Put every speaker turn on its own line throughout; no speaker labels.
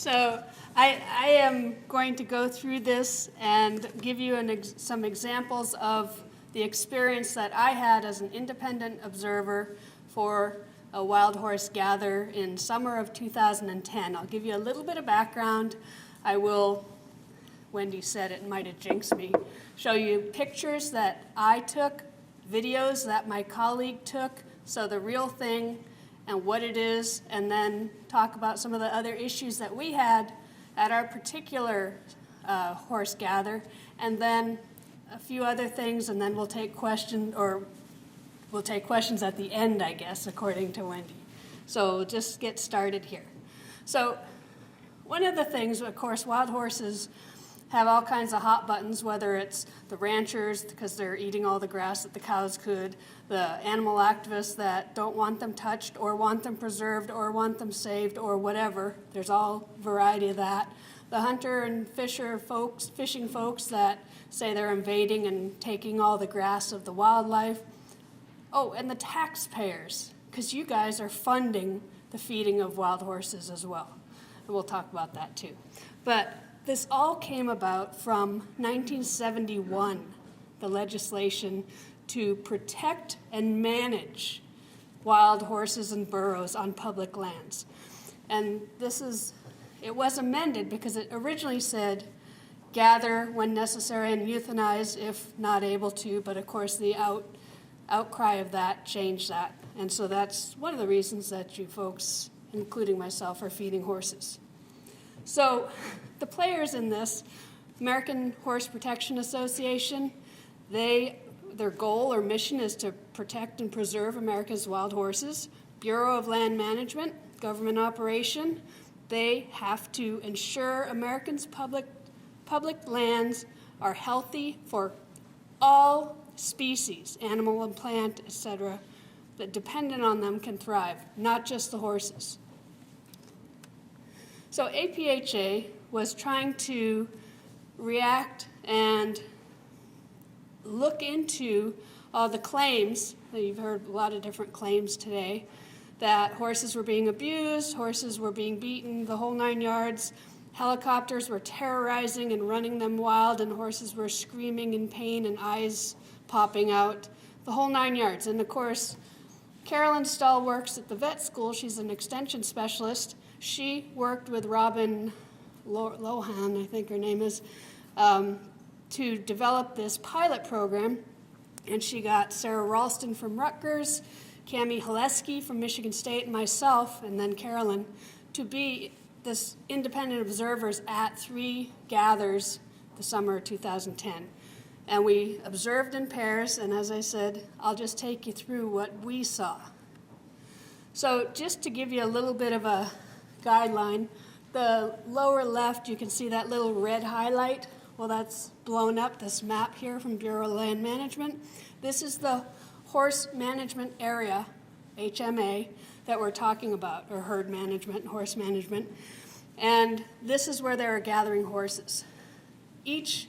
So I am going to go through this and give you some examples of the experience that I had as an independent observer for a wild horse gather in summer of 2010. I'll give you a little bit of background. I will, Wendy said it might have jinxed me, show you pictures that I took, videos that my colleague took, so the real thing and what it is, and then talk about some of the other issues that we had at our particular horse gather, and then a few other things, and then we'll take questions at the end, I guess, according to Wendy. So we'll just get started here. So one of the things, of course, wild horses have all kinds of hot buttons, whether it's the ranchers because they're eating all the grass that the cows could, the animal activists that don't want them touched or want them preserved or want them saved or whatever. There's all variety of that. The hunter and fishing folks that say they're invading and taking all the grass of the wildlife. Oh, and the taxpayers, because you guys are funding the feeding of wild horses as well. And we'll talk about that too. But this all came about from 1971, the legislation to protect and manage wild horses and burros on public lands. And it was amended because it originally said gather when necessary and euthanize if not able to, but of course the outcry of that changed that. And so that's one of the reasons that you folks, including myself, are feeding horses. So the players in this, American Horse Protection Association, their goal or mission is to protect and preserve America's wild horses. Bureau of Land Management, government operation, they have to ensure Americans' public lands are healthy for all species, animal and plant, etc., that dependent on them can thrive, not just the horses. So APHA was trying to react and look into all the claims, you've heard a lot of different claims today, that horses were being abused, horses were being beaten, the whole 9 yards. Helicopters were terrorizing and running them wild, and horses were screaming in pain and eyes popping out, the whole 9 yards. And of course, Carolyn Stahl works at the vet school. She's an extension specialist. She worked with Robin Lohan, I think her name is, to develop this pilot program. And she got Sarah Ralston from Rutgers, Cami Haleski from Michigan State, and myself, and then Carolyn, to be this independent observers at 3 gathers the summer of 2010. And we observed in pairs, and as I said, I'll just take you through what we saw. So just to give you a little bit of a guideline, the lower left, you can see that little red highlight. Well, that's blown up, this map here from Bureau of Land Management. This is the horse management area, HMA, that we're talking about, or herd management, horse management. And this is where they're gathering horses. Each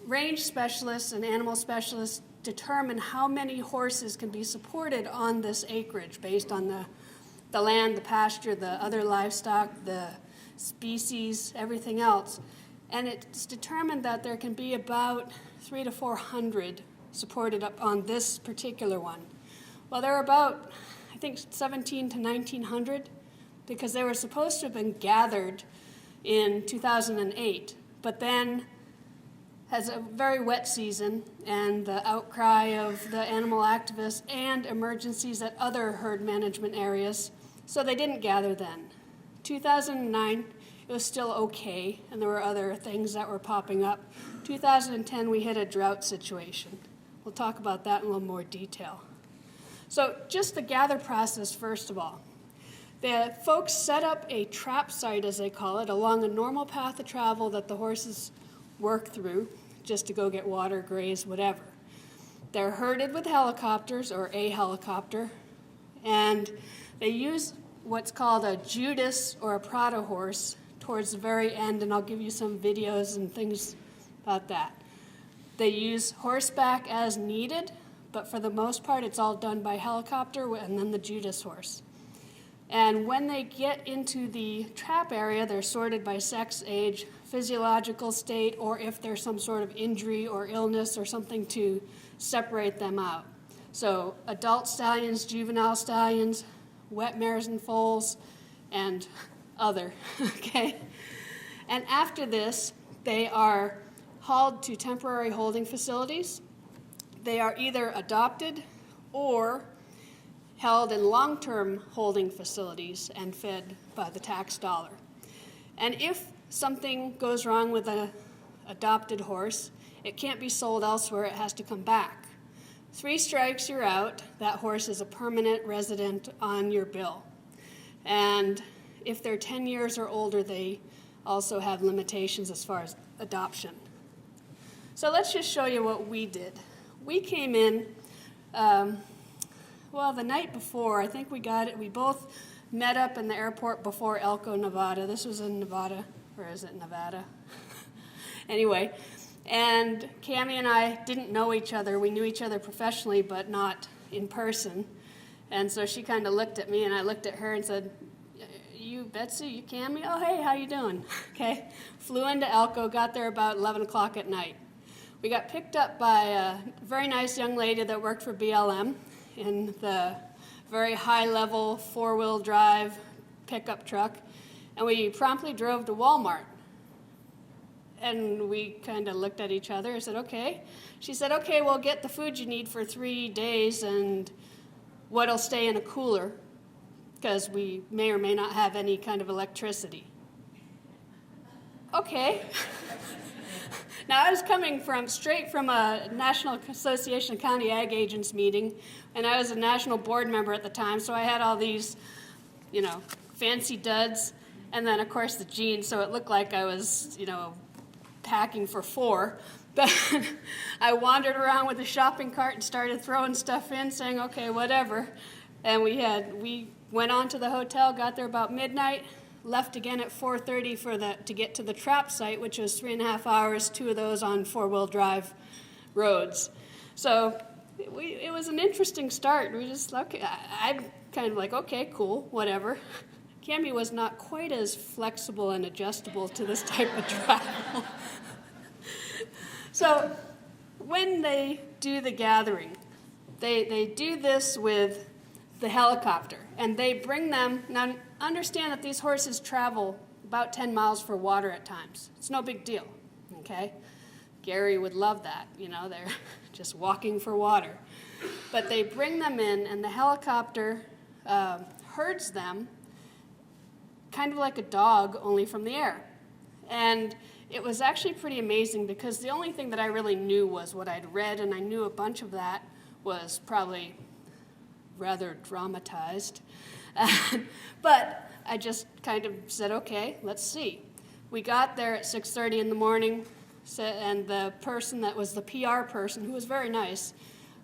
range specialist and animal specialist determine how many horses can be supported on this acreage based on the land, the pasture, the other livestock, the species, everything else. And it's determined that there can be about 300 to 400 supported up on this particular one. Well, there are about, I think, 17 to 1900 because they were supposed to have been gathered in 2008, but then has a very wet season and the outcry of the animal activists and emergencies at other herd management areas, so they didn't gather then. 2009, it was still okay, and there were other things that were popping up. 2010, we hit a drought situation. We'll talk about that in a little more detail. So just the gather process, first of all. The folks set up a trap site, as they call it, along a normal path of travel that the horses work through just to go get water, graze, whatever. They're herded with helicopters, or a helicopter, and they use what's called a Judas or a Prado horse towards the very end, and I'll give you some videos and things about that. They use horseback as needed, but for the most part, it's all done by helicopter and then the Judas horse. And when they get into the trap area, they're sorted by sex, age, physiological state, or if there's some sort of injury or illness or something to separate them out. So adult stallions, juvenile stallions, wet mares and foals, and other, okay? And after this, they are hauled to temporary holding facilities. They are either adopted or held in long-term holding facilities and fed by the tax dollar. And if something goes wrong with an adopted horse, it can't be sold elsewhere, it has to come back. 3 strikes, you're out. That horse is a permanent resident on your bill. And if they're 10 years or older, they also have limitations as far as adoption. So let's just show you what we did. We came in, well, the night before, I think we both met up in the airport before Elko, Nevada. This was in Nevada, or is it Nevada? Anyway, and Cammie and I didn't know each other. We knew each other professionally, but not in person. And so she kind of looked at me, and I looked at her and said, "You Betsy, you Cammie? Oh, hey, how you doing?" Okay. Flew into Elko, got there about 11 o'clock at night. We got picked up by a very nice young lady that worked for BLM in the very high-level 4-wheel drive pickup truck, and we promptly drove to Walmart. And we kind of looked at each other and said, okay. She said, okay, well, get the food you need for 3 days and what'll stay in a cooler, because we may or may not have any kind of electricity. Okay. Now, I was coming straight from a National Association of County Ag Agents meeting, and I was a national board member at the time, so I had all these, fancy duds, and then, of course, the jeans, so it looked like I was, packing for 4. But I wandered around with a shopping cart and started throwing stuff in, saying, okay, whatever. And we went on to the hotel, got there about midnight, left again at 4:30 to get to the trap site, which was 3.5 hours, 2 of those on 4-wheel drive roads. So it was an interesting start. We just, okay, I'm kind of like, okay, cool, whatever. Cammie was not quite as flexible and adjustable to this type of travel. So when they do the gathering, they do this with the helicopter, and they bring them. Now, understand that these horses travel about 10 miles for water at times. It's no big deal, okay? Gary would love that, they're just walking for water. But they bring them in, and the helicopter herds them kind of like a dog, only from the air. And it was actually pretty amazing, because the only thing that I really knew was what I'd read, and I knew a bunch of that was probably rather dramatized. But I just kind of said, okay, let's see. We got there at 6:30 in the morning, and the person that was the PR person, who was very nice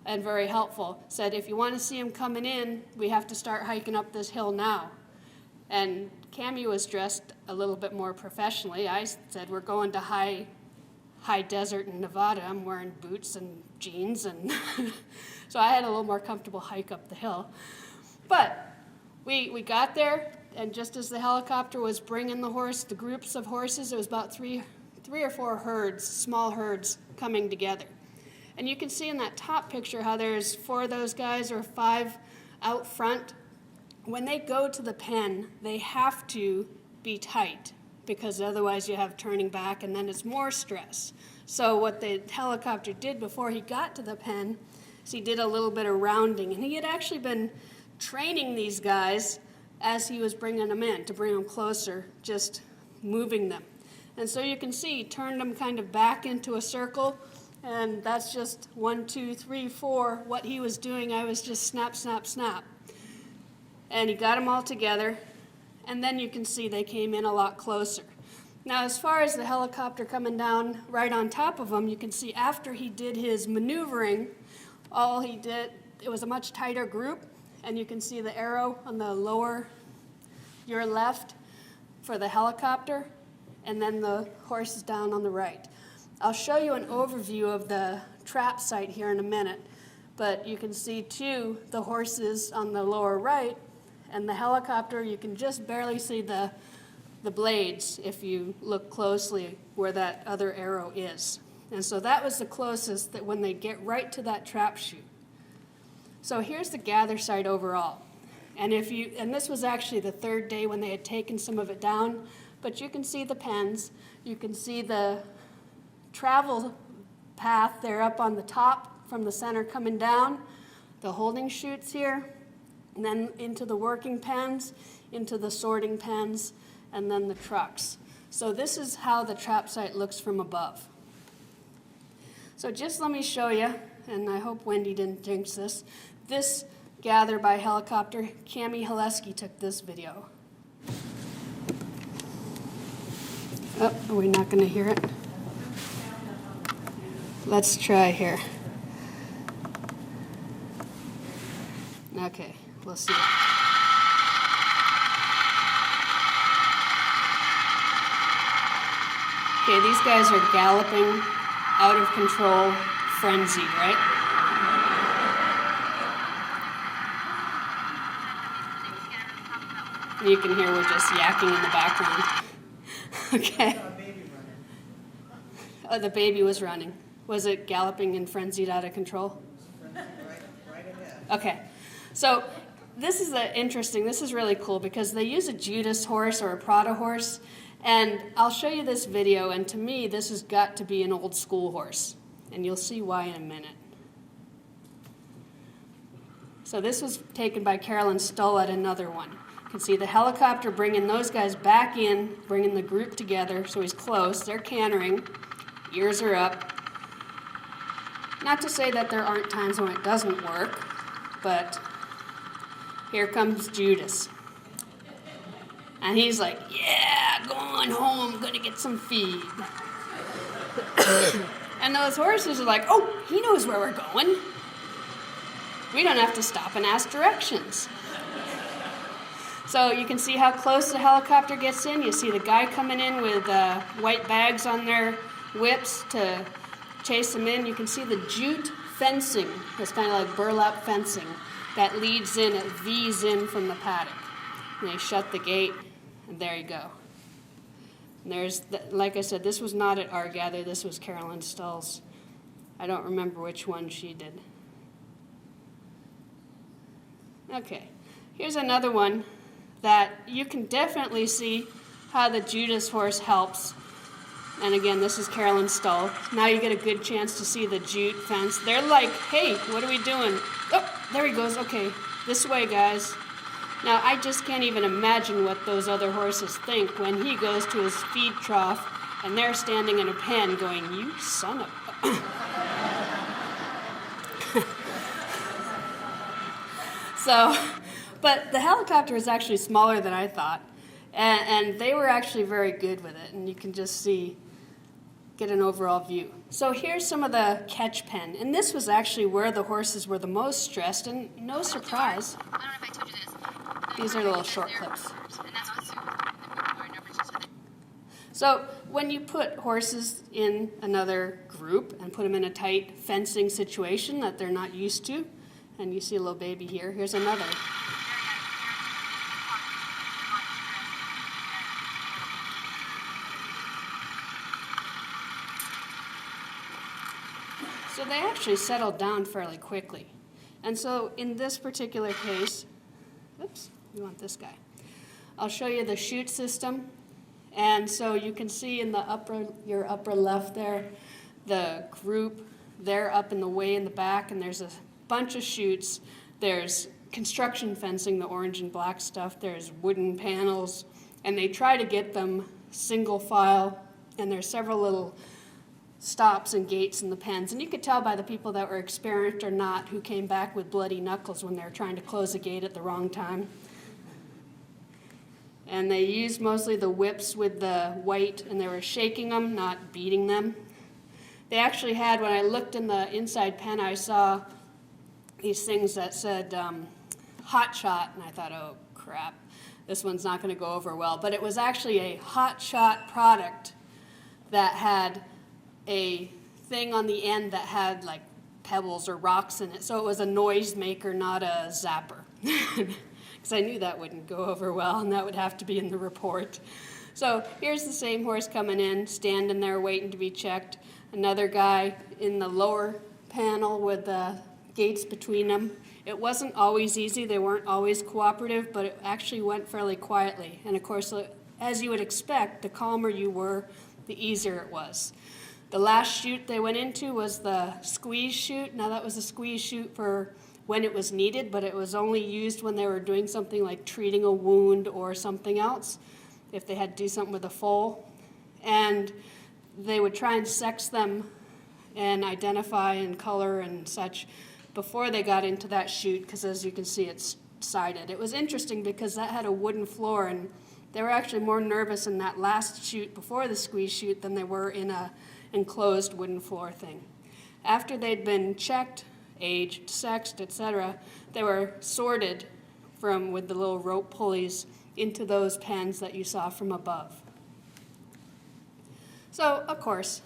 and very helpful, said, if you want to see him coming in, we have to start hiking up this hill now. And Cammie was dressed a little bit more professionally. I said, we're going to high desert in Nevada. I'm wearing boots and jeans, and so I had a little more comfortable hike up the hill. But we got there, and just as the helicopter was bringing the groups of horses, it was about three or four herds, small herds, coming together. And you can see in that top picture how there's 4 of those guys or 5 out front. When they go to the pen, they have to be tight, because otherwise you have turning back, and then it's more stress. So what the helicopter did before he got to the pen is he did a little bit of rounding, and he had actually been training these guys as he was bringing them in, to bring them closer, just moving them. And so you can see he turned them kind of back into a circle, and that's just 1, 2, 3, 4. What he was doing, I was just snap, snap, snap. And he got them all together, and then you can see they came in a lot closer. Now, as far as the helicopter coming down right on top of him, you can see after he did his maneuvering, all he did, it was a much tighter group, and you can see the arrow on the lower, your left, for the helicopter, and then the horses down on the right. I'll show you an overview of the trap site here in a minute, but you can see, too, the horses on the lower right, And the helicopter, you can just barely see the blades if you look closely where that other arrow is. And so that was the closest that when they get right to that trap chute. So here's the gather site overall. And this was actually the third day when they had taken some of it down, but you can see the pens, you can see the travel path there up on the top from the center coming down, the holding chutes here, and then into the working pens, into the sorting pens, and then the trucks. So this is how the trap site looks from above. So just let me show you, and I hope Wendy didn't jinx this. This gather by helicopter, Cami Haleski took this video. Oh, are we not going to hear it? Let's try here. Okay, we'll see it. Okay, these guys are galloping, out of control, frenzied, right? You can hear we're just yakking in the background. Okay. Oh, the baby was running. Was it galloping and frenzied out of control?
Right ahead.
Okay. So this is this is really cool because they use a Judas horse or a Prada horse. And I'll show you this video, and to me, this has got to be an old school horse. And you'll see why in a minute. So this was taken by Carolyn Stull at another one. You can see the helicopter bringing those guys back in, bringing the group together, so he's close. They're cantering, ears are up. Not to say that there aren't times when it doesn't work, but here comes Judas. And he's like, yeah, going home, gonna get some feed. And those horses are like, oh, he knows where we're going. We don't have to stop and ask directions. So you can see how close the helicopter gets in. You see the guy coming in with white bags on their whips to chase them in. You can see the jute fencing. It's kind of like burlap fencing that leads in, it V's in from the paddock. And they shut the gate, and there you go. And like I said, this was not at our gather. This was Carolyn Stull's. I don't remember which one she did. Okay, here's another one that you can definitely see how the Judas horse helps. And again, this is Carolyn Stull. Now you get a good chance to see the jute fence. They're like, hey, what are we doing? Oh, there he goes. Okay, this way, guys. Now, I just can't even imagine what those other horses think when he goes to his feed trough and they're standing in a pen going, you son of a... So, but the helicopter is actually smaller than I thought. And they were actually very good with it. And you can just get an overall view. So here's some of the catch pen. And this was actually where the horses were the most stressed. And no surprise.
I don't know if I told you this.
These are little short clips. So when you put horses in another group and put them in a tight fencing situation that they're not used to, and you see a little baby here, here's another. So they actually settled down fairly quickly. And so in this particular case, oops, we want this guy. I'll show you the chute system. And so you can see in your upper left there, the group, they're up in the way in the back, and there's a bunch of chutes. There's construction fencing, the orange and black stuff. There's wooden panels, and they try to get them single file, and there's several little stops and gates in the pens. And you could tell by the people that were experienced or not who came back with bloody knuckles when they were trying to close a gate at the wrong time. And they used mostly the whips with the white, and they were shaking them, not beating them. They actually had, when I looked in the inside pen, I saw these things that said hot shot, and I thought, oh crap, this one's not going to go over well. But it was actually a hot shot product that had a thing on the end that had like pebbles or rocks in it. So it was a noise maker, not a zapper. because I knew that wouldn't go over well, and that would have to be in the report. So here's the same horse coming in, standing there waiting to be checked. Another guy in the lower panel with the gates between them. It wasn't always easy. They weren't always cooperative, but it actually went fairly quietly. And of course, as you would expect, the calmer you were, the easier it was. The last chute they went into was the squeeze chute. Now that was a squeeze chute for when it was needed, but it was only used when they were doing something like treating a wound or something else, if they had to do something with a foal. And they would try and sex them and identify and color and such before they got into that chute, because as you can see, it's sided. It was interesting because that had a wooden floor, and they were actually more nervous in that last chute before the squeeze chute than they were in a enclosed wooden floor thing. After they'd been checked, aged, sexed, etc., they were sorted from with the little rope pulleys into those pens that you saw from above. So, of course,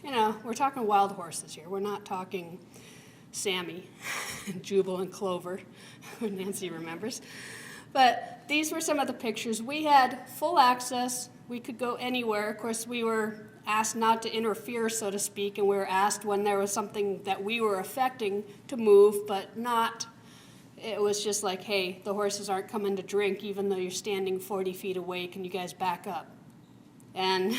we're talking wild horses here. We're not talking Sammy, Jubal, and Clover, who Nancy remembers. But these were some of the pictures. We had full access. We could go anywhere. Of course, we were asked not to interfere, so to speak, and we were asked when there was something that we were affecting to move, but not. It was just like, hey, the horses aren't coming to drink, even though you're standing 40 feet away. Can you guys back up? And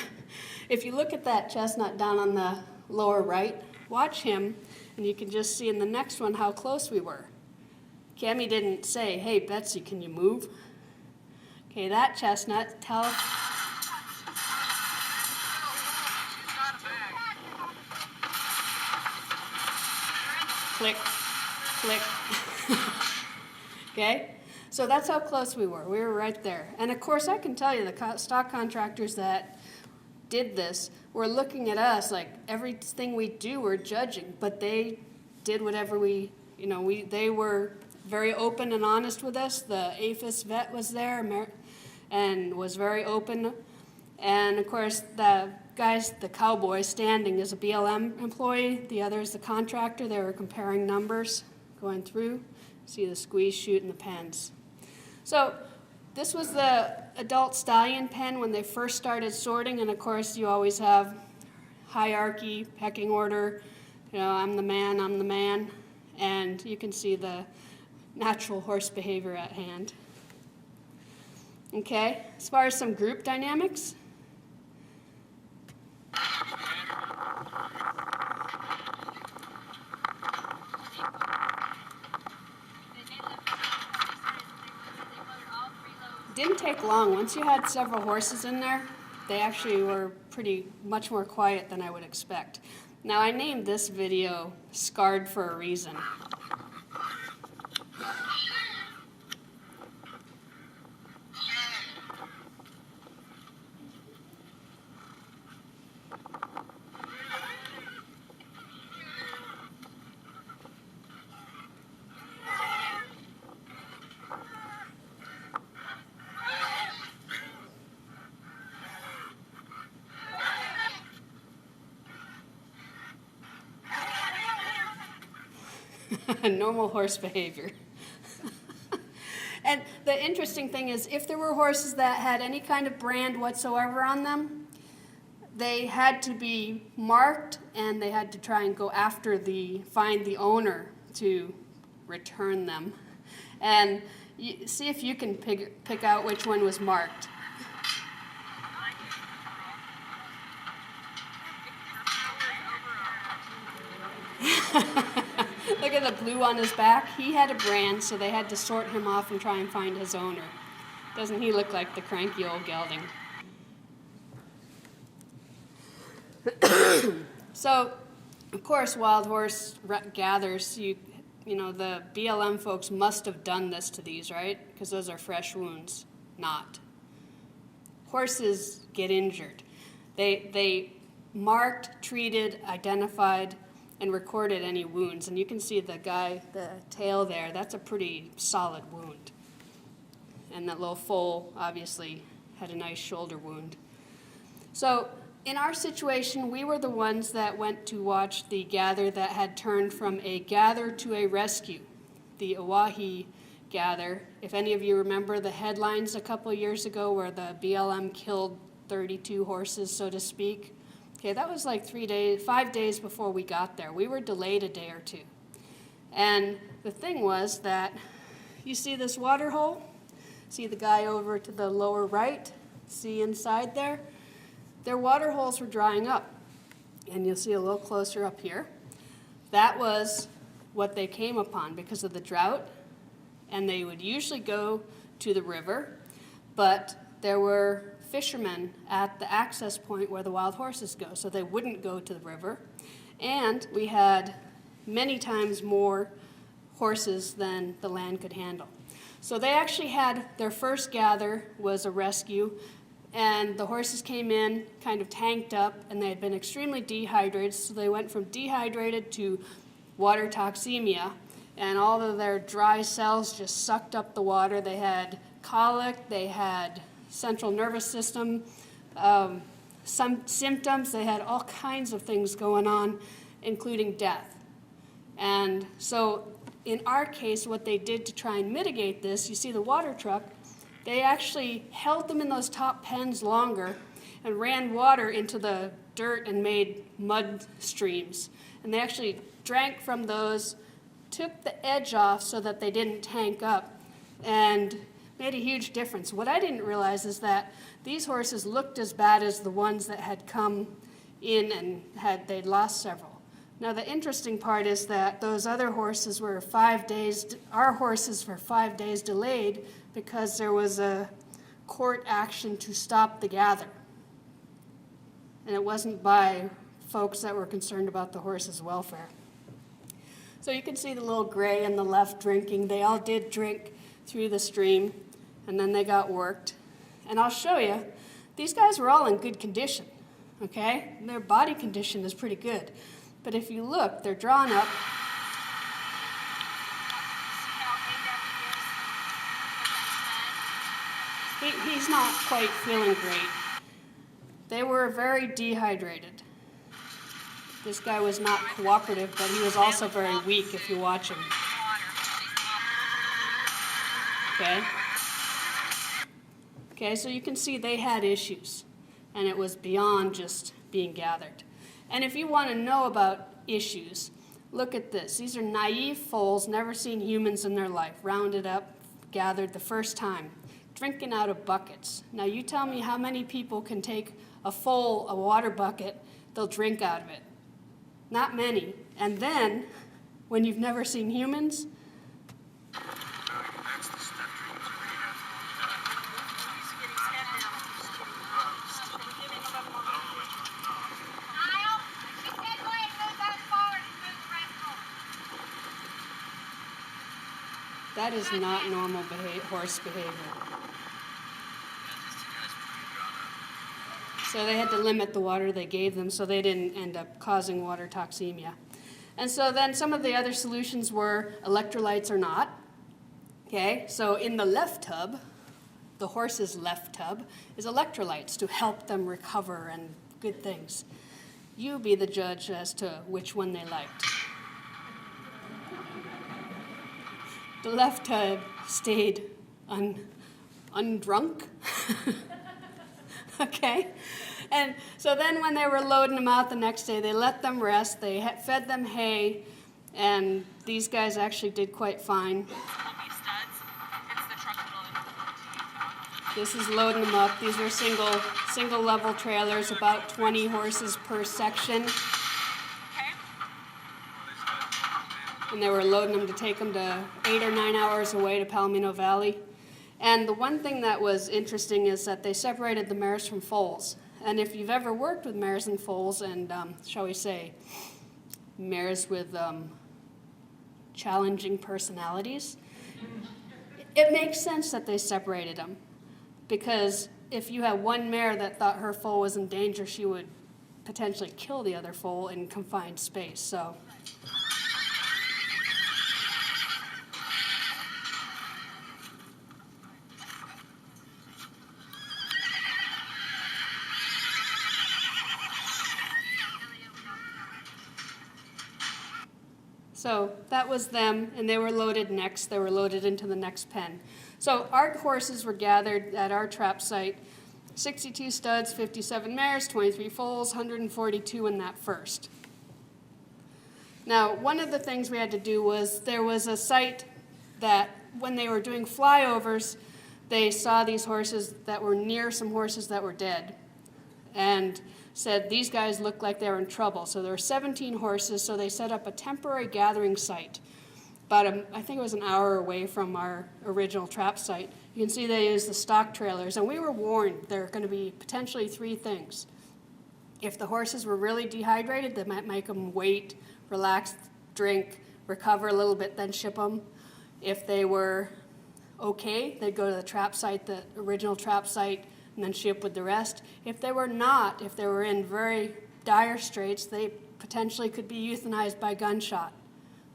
if you look at that chestnut down on the lower right, watch him, and you can just see in the next one how close we were. Cammie didn't say, hey, Betsy, can you move? Okay, that chestnut, tell... Click, click. Okay? So that's how close we were. We were right there. And of course, I can tell you the stock contractors that did this were looking at us like everything we do we're judging, but they did whatever they were very open and honest with us. The APHA vet was there and was very open. And of course, the cowboy standing is a BLM employee. The other is the contractor. They were comparing numbers going through. See the squeeze chute and the pens. So this was the adult stallion pen when they first started sorting, and of course you always have hierarchy, pecking order, I'm the man, and you can see the natural horse behavior at hand. Okay, as far as some group dynamics, didn't take long. Once you had several horses in there, they actually were much more quiet than I would expect. Now, I named this video Scarred for a reason. Normal horse behavior. And the interesting thing is, if there were horses that had any kind of brand whatsoever on them, they had to be marked, and they had to try and go after find the owner to return them. And see if you can pick out which one was marked. Look at the blue on his back. He had a brand, so they had to sort him off and try and find his owner. Doesn't he look like the cranky old gelding? So, of course, wild horse gathers, the BLM folks must have done this to these, right? Because those are fresh wounds. Not. Horses get injured. They marked, treated, identified, and recorded any wounds. And you can see the tail there, that's a pretty solid wound. And that little foal obviously had a nice shoulder wound. So in our situation, we were the ones that went to watch the gather that had turned from a gather to a rescue, the Oahe gather. If any of you remember the headlines a couple years ago where the BLM killed 32 horses, so to speak. Okay, that was like 5 days before we got there. We were delayed a day or two. And the thing was that, you see this water hole? See the guy over to the lower right? See inside there? Their water holes were drying up. And you'll see a little closer up here. That was what they came upon because of the drought. And they would usually go to the river, but there were fishermen at the access point where the wild horses go, so they wouldn't go to the river. And we had many times more horses than the land could handle. So they actually had their first gather was a rescue, and the horses came in kind of tanked up, and they had been extremely dehydrated, so they went from dehydrated to water toxemia, and all of their dry cells just sucked up the water. They had colic, they had central nervous system, some symptoms, they had all kinds of things going on, including death. And so in our case, what they did to try and mitigate this, you see the water truck, they actually held them in those top pens longer and ran water into the dirt and made mud streams. And they actually drank from those, took the edge off so that they didn't tank up, and made a huge difference. What I didn't realize is that these horses looked as bad as the ones that had come in and they'd lost several. Now the interesting part is that those other horses were 5 days, our horses were 5 days delayed because there was a court action to stop the gather. And it wasn't by folks that were concerned about the horses' welfare. So you can see the little gray on the left drinking. They all did drink through the stream, and then they got worked. And I'll show you, these guys were all in good condition, okay? Their body condition is pretty good. But if you look, they're drawn up. He's not quite feeling great. They were very dehydrated. This guy was not cooperative, but he was also very weak if you watch him. Okay? Okay, so you can see they had issues, and it was beyond just being gathered. And if you want to know about issues, look at this. These are naive foals, never seen humans in their life, rounded up, gathered the first time, drinking out of buckets. Now you tell me how many people can take a foal, a water bucket, they'll drink out of it. Not many. And then, when you've never seen humans, that is not normal horse behavior. So they had to limit the water they gave them so they didn't end up causing water toxemia. And so then some of the other solutions were electrolytes or not. Okay, so in the left tub, the horse's left tub, is electrolytes to help them recover and good things. You be the judge as to which one they liked. The left tub stayed undrunk. Okay? And so then when they were loading them out the next day, they let them rest, they fed them hay, and these guys actually did quite fine. This is loading them up. These are single level trailers, about 20 horses per section. And they were loading them to take them to 8 or 9 hours away to Palomino Valley. And the one thing that was interesting is that they separated the mares from foals. And if you've ever worked with mares and foals and, shall we say, mares with challenging personalities, it makes sense that they separated them. Because if you had one mare that thought her foal was in danger, she would potentially kill the other foal in confined space. So. So that was them, and they were loaded next. They were loaded into the next pen. So our horses were gathered at our trap site, 62 studs, 57 mares, 23 foals, 142 in that first. Now, one of the things we had to do was there was a site that when they were doing flyovers, they saw these horses that were near some horses that were dead and said these guys looked like they were in trouble. So there were 17 horses, so they set up a temporary gathering site about, I think it was an hour away from our original trap site. You can see they used the stock trailers, and we were warned there are going to be potentially three things. If the horses were really dehydrated, they might make them wait, relax, drink, recover a little bit, then ship them. If they were okay, they'd go to the trap site, the original trap site, and then ship with the rest. If they were not, if they were in very dire straits, they potentially could be euthanized by gunshot.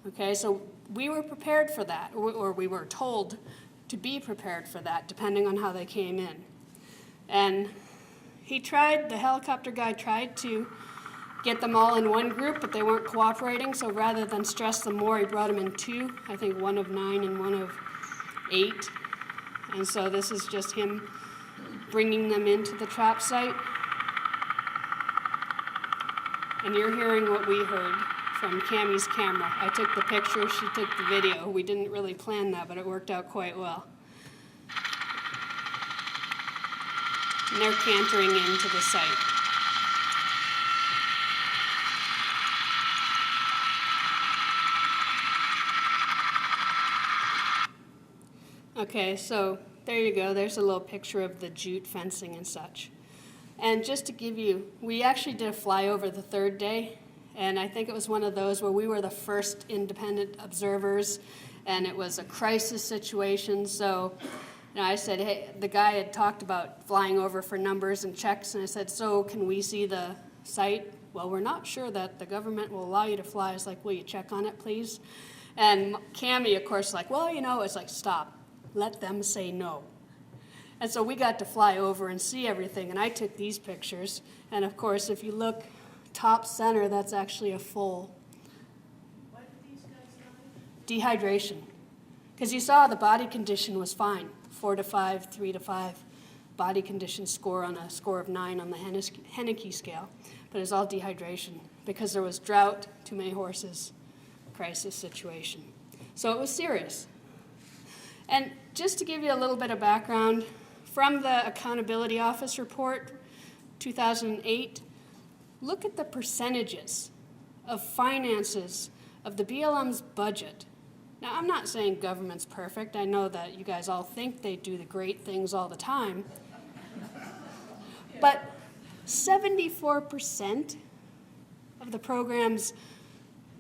Okay, so we were prepared for that, or we were told to be prepared for that, depending on how they came in. And the helicopter guy tried to get them all in one group, but they weren't cooperating, so rather than stress them more, he brought them in two, I think one of 9 and one of 8. And so this is just him bringing them into the trap site. And you're hearing what we heard from Cammie's camera. I took the picture, she took the video. We didn't really plan that, but it worked out quite well. And they're cantering into the site. Okay, so there you go. There's a little picture of the jute fencing and such. And just to give you, we actually did a flyover the third day, and I think it was one of those where we were the first independent observers, and it was a crisis situation. So I said, hey, the guy had talked about flying over for numbers and checks, and I said, so can we see the site? Well, we're not sure that the government will allow you to fly. I was like, will you check on it, please? And Cammie, of course, like, well, it's like, stop. Let them say no. And so we got to fly over and see everything, and I took these pictures. And of course, if you look top center, that's actually a foal.
Why did these guys die?
Dehydration. Because you saw the body condition was fine, 4 to 5, 3 to 5. Body condition score on a score of 9 on the Henneke scale. But it was all dehydration because there was drought, too many horses, crisis situation. So it was serious. And just to give you a little bit of background, from the Accountability Office report, 2008, look at the percentages of finances of the BLM's budget. Now, I'm not saying government's perfect. I know that you guys all think they do the great things all the time. But 74% of the program's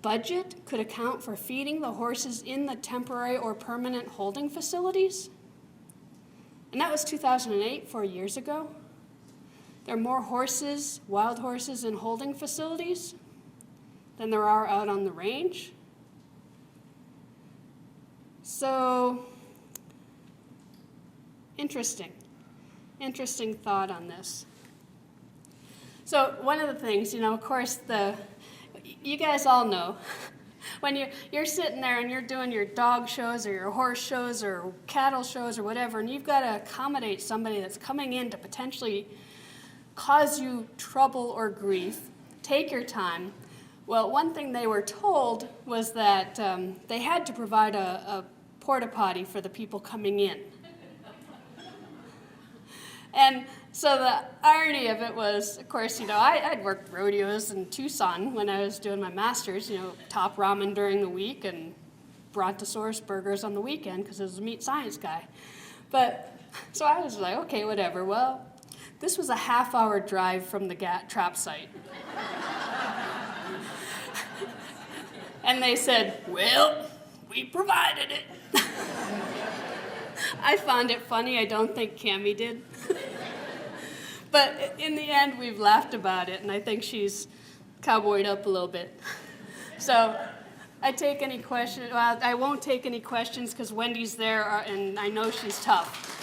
budget could account for feeding the horses in the temporary or permanent holding facilities. And that was 2008, 4 years ago. There are more horses, wild horses, in holding facilities than there are out on the range. So, interesting thought on this. So one of the things, of course, you guys all know, when you're sitting there and you're doing your dog shows or your horse shows or cattle shows or whatever, and you've got to accommodate somebody that's coming in to potentially cause you trouble or grief, take your time. Well, one thing they were told was that they had to provide a porta potty for the people coming in. And so the irony of it was, of course, I'd worked rodeos in Tucson when I was doing my master's, top ramen during the week and Brontosaurus burgers on the weekend because I was a meat science guy. But, so I was like, okay, whatever. Well, this was a half-hour drive from the trap site. And they said, well, we provided it. I found it funny. I don't think Cammie did. But in the end, we've laughed about it, and I think she's cowboyed up a little bit. So I take any questions. Well, I won't take any questions because Wendy's there, and I know she's tough.